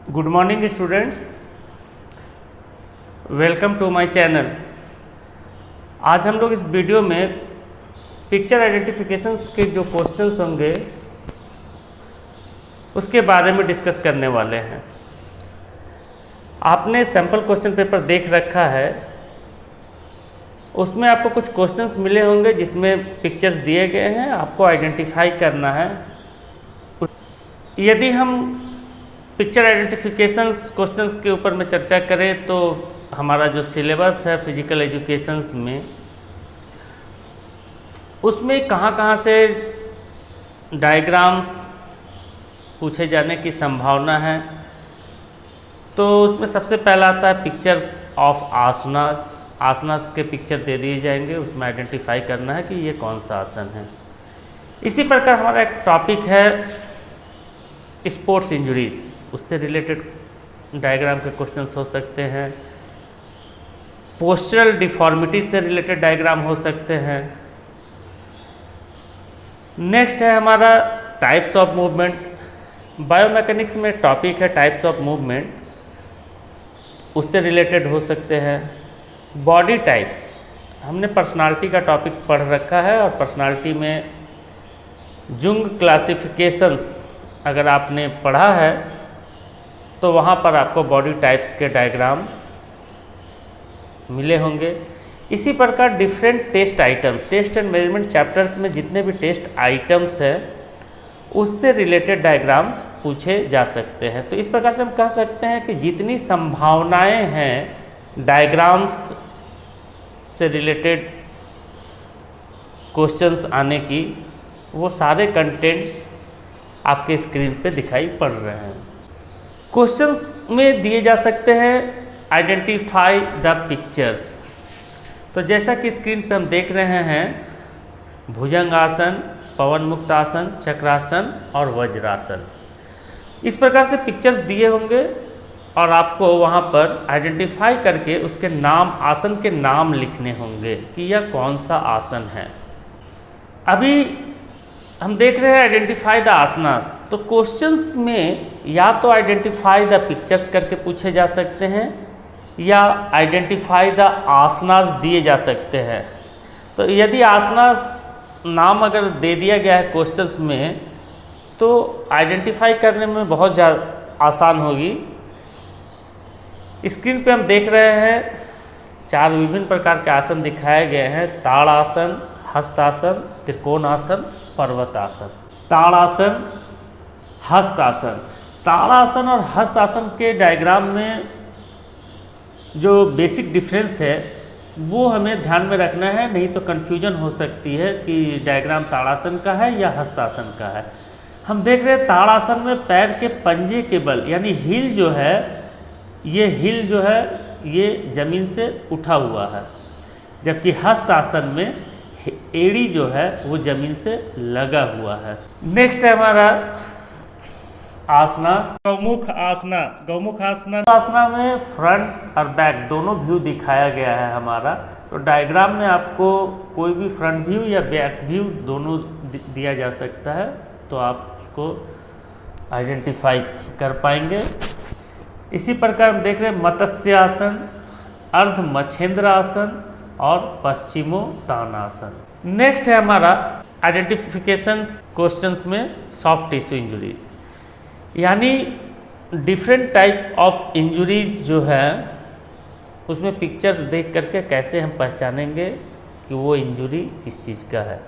Good morning students, welcome to my channel. आज हम लोग इस वीडियो में पिक्चर आइडेंटिफिकेशंस के जो क्वेश्चंस होंगे उसके बारे में डिस्कस करने वाले हैं। आपने सैम्पल क्वेश्चन पेपर देख रखा है, उसमें आपको कुछ क्वेश्चंस मिले होंगे जिसमें पिक्चर्स दिए गए हैं, आपको आइडेंटिफाई करना है। यदि हम पिक्चर आइडेंटिफिकेशंस क्वेश्चंस के ऊपर में चर्चा करें तो हमारा जो सिलेबस है फिजिकल एजुकेशंस में, उसमें कहाँ से डायग्राम्स पूछे जाने की संभावना है। तो उसमें सबसे पहला आता है पिक्चर्स ऑफ आसनास। आसनास के पिक्चर दे दिए जाएंगे, उसमें आइडेंटिफाई करना है कि ये कौन सा आसन है। इसी प्रकार हमारा एक टॉपिक है स्पोर्ट्स इंजरीज, उससे रिलेटेड डायग्राम के क्वेश्चंस हो सकते हैं। पोस्चरल डिफॉर्मिटी से रिलेटेड डायग्राम हो सकते हैं। नेक्स्ट है हमारा टाइप्स ऑफ मूवमेंट। बायोमैकेनिक्स में टॉपिक है टाइप्स ऑफ मूवमेंट, उससे रिलेटेड हो सकते हैं। बॉडी टाइप्स, हमने पर्सनालिटी का टॉपिक पढ़ रखा है और पर्सनालिटी में जुंग क्लासिफिकेशंस अगर आपने पढ़ा है तो वहाँ पर आपको बॉडी टाइप्स के डायग्राम मिले होंगे। इसी प्रकार different test items, test and measurement chapters में जितने भी टेस्ट आइटम्स है उससे रिलेटेड डायग्राम्स पूछे जा सकते हैं। तो इस प्रकार से हम कह सकते हैं कि जितनी संभावनाएं हैं डायग्राम्स से रिलेटेड क्वेश्चंस आने की, वो सारे कंटेंट्स आपके स्क्रीन पे दिखाई पड़ रहे हैं। क्वेश्चंस में दिए जा सकते हैं आइडेंटिफाई द पिक्चर्स। तो जैसा कि स्क्रीन पे हम देख रहे हैं, भुजंग आसन, पवन मुक्त आसन, चक्रासन और वज्रासन, इस प्रकार से पिक्चर्स दिए होंगे और आपको वहाँ पर आइडेंटिफाई करके उसके नाम, आसन के नाम लिखने होंगे कि यह कौन सा आसन है। अभी हम देख रहे हैं आइडेंटिफाई द आसनास। तो क्वेश्चंस में या तो आइडेंटिफाई द पिक्चर्स करके पूछे जा सकते हैं या आइडेंटिफाई द आसनास दिए जा सकते हैं। तो यदि आसनास नाम अगर दे दिया गया है क्वेश्चंस में तो आइडेंटिफाई करने में बहुत ज़्यादा आसान होगी। स्क्रीन पे हम देख रहे हैं 4 विभिन्न प्रकार के आसन दिखाए गए हैं। ताड़ासन, हस्तासन, त्रिकोणासन, पर्वतासन। ताड़ासन, हस्तासन। ताड़ासन और हस्तासन के डायग्राम में जो बेसिक डिफरेंस है वो हमें ध्यान में रखना है, नहीं तो कन्फ्यूजन हो सकती है कि डायग्राम ताड़ासन का है या हस्तासन का है। हम देख रहे हैं ताड़ासन में पैर के पंजे के बल यानी हील जो है, ये हील जो है ये जमीन से उठा हुआ है, जबकि हस्तासन में एड़ी जो है वो जमीन से लगा हुआ है। नेक्स्ट है हमारा आसना, गौमुख आसना। गौमुख आसना में फ्रंट और बैक दोनों व्यू दिखाया गया है हमारा। तो डायग्राम में आपको कोई भी फ्रंट व्यू या बैक व्यू दोनों दिया जा सकता है, तो आप उसको आइडेंटिफाई कर पाएंगे। इसी प्रकार हम देख रहे हैं मत्स्यासन, अर्ध मच्छेंद्र आसन और पश्चिमोत्तानासन। नेक्स्ट है हमारा आइडेंटिफिकेशन क्वेश्चंस में सॉफ्ट टिश्यू इंजुरीज, यानी डिफरेंट टाइप ऑफ इंजुरीज जो है उसमें पिक्चर्स देख करके कैसे हम पहचानेंगे कि वो इंजुरी किस चीज़ का है।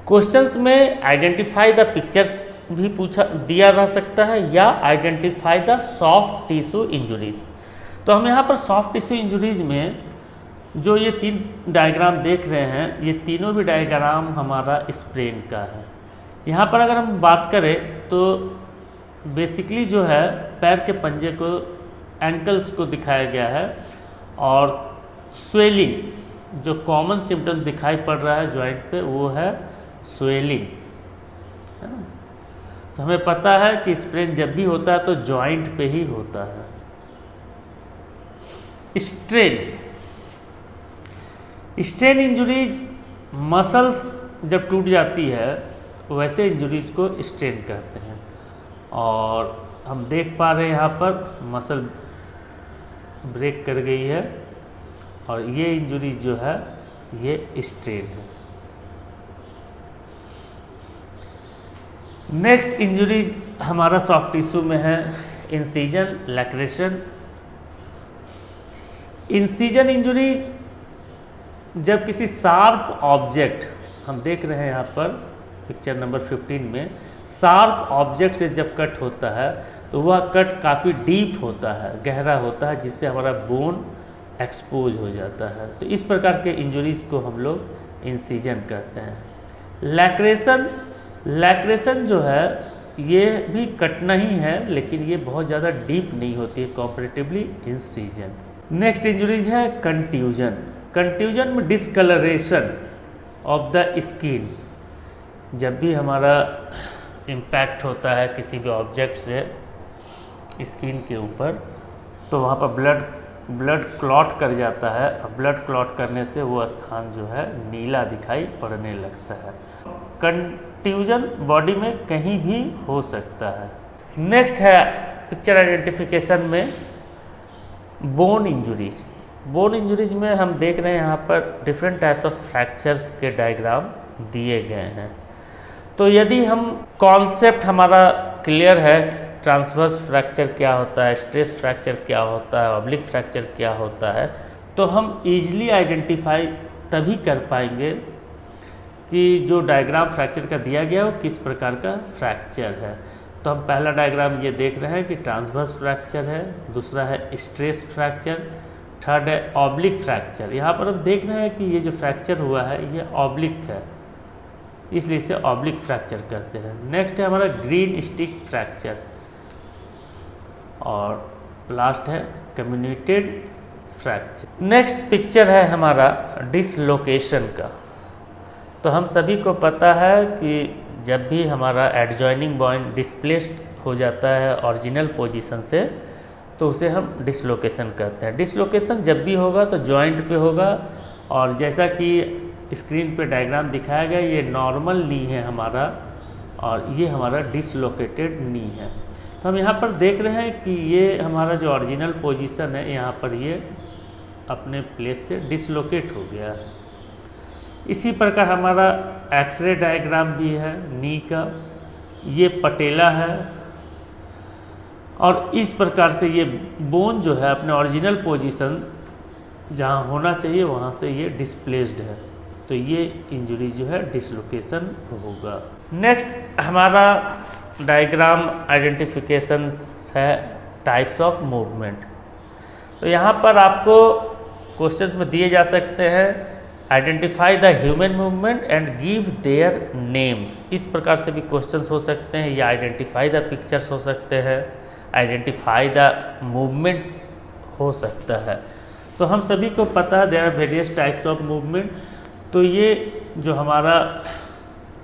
क्वेश्चंस में आइडेंटिफाई द पिक्चर्स भी पूछा दिया जा सकता है या identify the soft tissue injuries. तो हम यहाँ पर सॉफ्ट टिश्यू इंजुरीज में जो ये 3 डायग्राम देख रहे हैं, ये तीनों भी डायग्राम हमारा स्प्रेन का है। यहाँ पर अगर हम बात करें तो बेसिकली जो है पैर के पंजे को, एंकल्स को दिखाया गया है और स्वेलिंग जो कॉमन सिम्टम्स दिखाई पड़ रहा है जॉइंट पे वो है स्वेलिंग, है ना। तो हमें पता है कि स्प्रेन जब भी होता है तो जॉइंट पे ही होता है। स्ट्रेन इंजुरीज, मसल्स जब टूट जाती है वैसे इंजुरीज को स्ट्रेन कहते हैं। और हम देख पा रहे हैं यहाँ पर मसल ब्रेक कर गई है और ये इंजरी जो है ये स्ट्रेन है। नेक्स्ट इंजरीज हमारा सॉफ्ट टिश्यू में है इंसिजन, लैक्रेशन। इंसिजन इंजरी जब किसी शार्प ऑब्जेक्ट, हम देख रहे हैं यहाँ पर पिक्चर नंबर 15 में, शार्प ऑब्जेक्ट से जब कट होता है तो वह कट काफ़ी डीप होता है, गहरा होता है, जिससे हमारा बोन एक्सपोज हो जाता है। तो इस प्रकार के इंजरीज को हम लोग इंसिजन कहते हैं। लैक्रेशन जो है ये भी कटना ही है, लेकिन ये बहुत ज़्यादा डीप नहीं होती है कंपैरेटिवली इंसिजन। नेक्स्ट इंजरीज है कंट्यूजन। कंट्यूजन में डिस्कलरेशन ऑफ द स्किन। जब भी हमारा इम्पैक्ट होता है किसी भी ऑब्जेक्ट से स्किन के ऊपर, तो वहाँ पर ब्लड क्लॉट कर जाता है और ब्लड क्लॉट करने से वो स्थान जो है नीला दिखाई पड़ने लगता है। कंट्यूजन बॉडी में कहीं भी हो सकता है। नेक्स्ट है पिक्चर आइडेंटिफिकेशन में बोन इंजुरीज। बोन इंजुरीज में हम देख रहे हैं यहाँ पर डिफरेंट टाइप्स ऑफ फ्रैक्चर्स के डायग्राम दिए गए हैं। तो यदि हम कॉन्सेप्ट हमारा क्लियर है, ट्रांसवर्स फ्रैक्चर क्या होता है, स्ट्रेस फ्रैक्चर क्या होता है, ऑब्लिक फ्रैक्चर क्या होता है, तो हम ईजिली आइडेंटिफाई तभी कर पाएंगे कि जो डायग्राम फ्रैक्चर का दिया गया हो किस प्रकार का फ्रैक्चर है। तो हम पहला डायग्राम ये देख रहे हैं कि ट्रांसवर्स फ्रैक्चर है, दूसरा है स्ट्रेस फ्रैक्चर, थर्ड है ऑब्लिक फ्रैक्चर। यहाँ पर हम देख रहे हैं कि ये जो फ्रैक्चर हुआ है ये ऑब्लिक है, इसलिए इसे ऑब्लिक फ्रैक्चर कहते हैं। नेक्स्ट है हमारा ग्रीन स्टिक फ्रैक्चर और लास्ट है कम्युनिटेड फ्रैक्चर। नेक्स्ट पिक्चर है हमारा डिसलोकेशन का। तो हम सभी को पता है कि जब भी हमारा एडजॉइनिंग बॉइंट डिस्प्लेस्ड हो जाता है ओरिजिनल पोजीशन से, तो उसे हम डिसलोकेशन कहते हैं। डिसलोकेशन जब भी होगा तो जॉइंट पे होगा, और जैसा कि स्क्रीन पे डायग्राम दिखाया गया, ये नॉर्मल नी है हमारा और ये हमारा डिसलोकेटेड नी है। तो हम यहाँ पर देख रहे हैं कि ये हमारा जो ओरिजिनल पोजीशन है यहाँ पर ये अपने प्लेस से डिसलोकेट हो गया है। इसी प्रकार हमारा एक्सरे डायग्राम भी है नी का, ये पटेला है और इस प्रकार से ये बोन जो है अपने ओरिजिनल पोजीशन जहाँ होना चाहिए वहाँ से ये डिस्प्लेस्ड है, तो ये इंजरी जो है डिसलोकेशन होगा। नेक्स्ट हमारा डायग्राम आइडेंटिफिकेशन है टाइप्स ऑफ मूवमेंट। तो यहाँ पर आपको क्वेश्चंस में दिए जा सकते हैं identify the human movement and give their names. इस प्रकार से भी क्वेश्चंस हो सकते हैं, या आइडेंटिफाई द पिक्चर्स हो सकते हैं, आइडेंटिफाई द मूवमेंट हो सकता है। तो हम सभी को पता है there are various types of movement. तो ये जो हमारा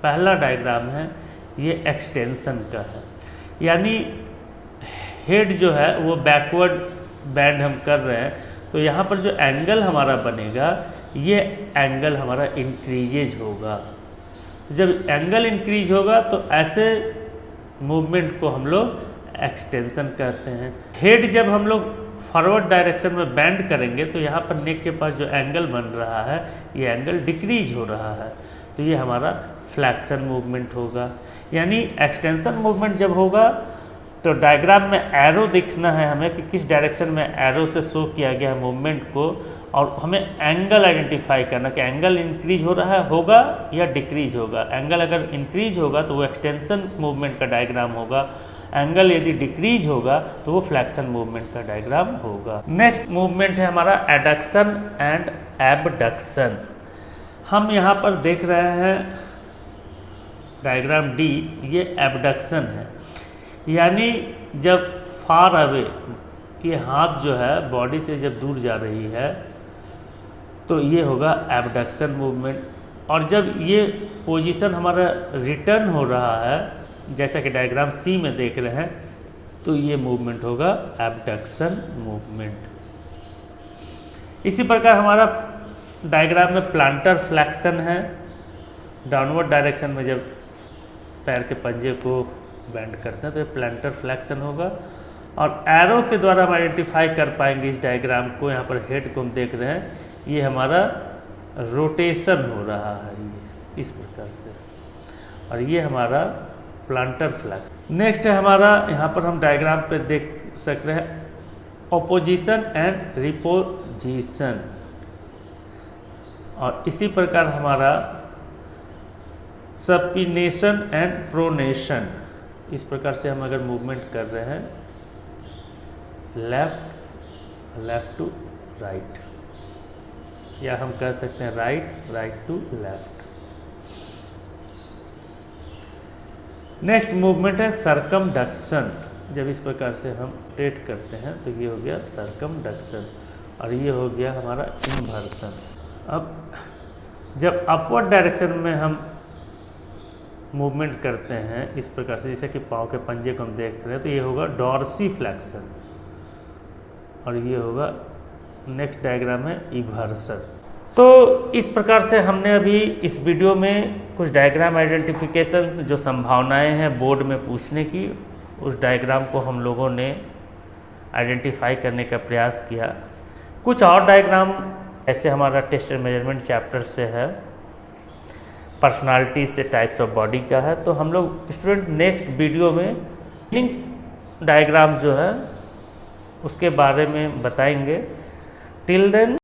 पहला डायग्राम है ये एक्सटेंशन का है, यानी हेड जो है वो बैकवर्ड बैंड हम कर रहे हैं, तो यहाँ पर जो एंगल हमारा बनेगा ये एंगल हमारा इंक्रीजेज होगा। तो जब एंगल इंक्रीज होगा तो ऐसे मूवमेंट को हम लोग एक्सटेंशन कहते हैं। हेड जब हम लोग फॉरवर्ड डायरेक्शन में बैंड करेंगे तो यहाँ पर नेक के पास जो एंगल बन रहा है ये एंगल डिक्रीज हो रहा है, तो ये हमारा फ्लैक्शन मूवमेंट होगा। यानी एक्सटेंशन मूवमेंट जब होगा तो डायग्राम में एरो दिखना है हमें कि किस डायरेक्शन में एरो से शो किया गया है मूवमेंट को, और हमें एंगल आइडेंटिफाई करना कि एंगल इंक्रीज हो रहा है होगा या डिक्रीज होगा। एंगल अगर इंक्रीज होगा तो वो एक्सटेंशन मूवमेंट का डायग्राम होगा, एंगल यदि डिक्रीज होगा तो वो फ्लैक्शन मूवमेंट का डायग्राम होगा। नेक्स्ट मूवमेंट है हमारा एडक्शन एंड एबडक्शन। हम यहाँ पर देख रहे हैं डायग्राम डी, ये एबडक्शन है, यानी जब फार अवे ये हाथ जो है बॉडी से जब दूर जा रही है तो ये होगा एबडक्शन मूवमेंट। और जब ये पोजीशन हमारा रिटर्न हो रहा है जैसा कि डायग्राम सी में देख रहे हैं, तो ये मूवमेंट होगा एबडक्शन मूवमेंट। इसी प्रकार हमारा डायग्राम में प्लांटर फ्लैक्शन है, डाउनवर्ड डायरेक्शन में जब पैर के पंजे को बेंड करते हैं तो ये प्लांटर फ्लेक्शन होगा। और एरो के द्वारा हम आइडेंटिफाई कर पाएंगे इस डायग्राम को। यहाँ पर हेड को हम देख रहे हैं, ये हमारा रोटेशन हो रहा है ये इस प्रकार से, और ये हमारा प्लांटर फ्लेक्स। नेक्स्ट है हमारा, यहाँ पर हम डायग्राम पे देख सक रहे हैं ऑपोजिशन एंड रिपोजिशन, और इसी प्रकार हमारा सपिनेशन एंड प्रोनेशन। इस प्रकार से हम अगर मूवमेंट कर रहे हैं लेफ्ट टू राइट, या हम कह सकते हैं right to left. Next movement है सर्कमडक्शन। जब इस प्रकार से हम रोटेट करते हैं तो ये हो गया सर्कमडक्शन, और ये हो गया हमारा इन्वर्सन। अब जब अपवर्ड डायरेक्शन में हम मूवमेंट करते हैं इस प्रकार से, जैसे कि पाँव के पंजे को हम देख रहे हैं, तो ये होगा डॉर्सी फ्लेक्शन, और ये होगा नेक्स्ट डायग्राम है इवर्सन। तो इस प्रकार से हमने अभी इस वीडियो में कुछ डायग्राम आइडेंटिफिकेशंस, जो संभावनाएं हैं बोर्ड में पूछने की, उस डायग्राम को हम लोगों ने आइडेंटिफाई करने का प्रयास किया। कुछ और डायग्राम ऐसे हमारा टेस्ट एंड मेजरमेंट चैप्टर से है, पर्सनालिटी से टाइप्स ऑफ बॉडी का है, तो हम लोग स्टूडेंट नेक्स्ट वीडियो में लिंक डायग्राम जो है उसके बारे में बताएंगे। Till then